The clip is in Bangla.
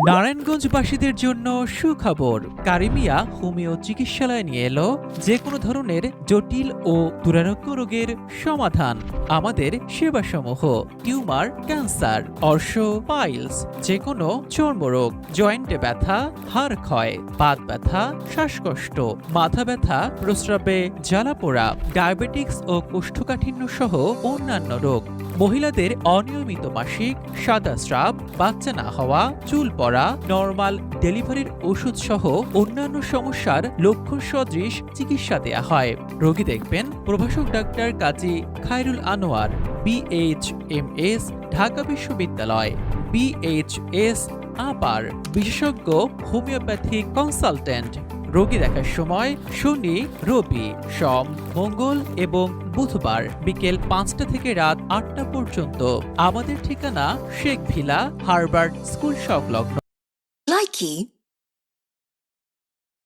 নারায়ণগঞ্জবাসীদের জন্য সুখবর। কারিমিয়া হোমিও চিকিৎসালয় নিয়ে এলো যে কোনো ধরনের জটিল ও দুরারোগ্য রোগের সমাধান। আমাদের সেবাসমূহ: টিউমার, ক্যান্সার, অর্শ, পাইলস, যে কোনো চর্মরোগ, জয়েন্টে ব্যথা, হাড় ক্ষয়, বাত ব্যথা, শ্বাসকষ্ট, মাথা ব্যথা, প্রস্রাবে জ্বালাপোড়া, ডায়াবেটিক্স ও কোষ্ঠকাঠিন্য সহ অন্যান্য রোগ, মহিলাদের অনিয়মিত মাসিক, সাদা স্রাব, বাচ্চা না হওয়া, চুল পড়া, নরমাল ডেলিভারির ওষুধ সহ অন্যান্য সমস্যার লক্ষণ সদৃশ চিকিৎসা দেয়া হয়। রোগী দেখবেন প্রভাষক ডাক্তার কাজী খায়রুল আনোয়ার, BHMS, ঢাকা বিশ্ববিদ্যালয়, BHS আপার, বিশেষজ্ঞ হোমিওপ্যাথিক কনসালটেন্ট। রোগী দেখার সময় শনি, রবি, সোম, মঙ্গল এবং বুধবার বিকেল 5টা থেকে রাত 8টা পর্যন্ত। আমাদের ঠিকানা শেখ ভিলা, হার্বার্ট স্কুল সংলগ্ন। Likey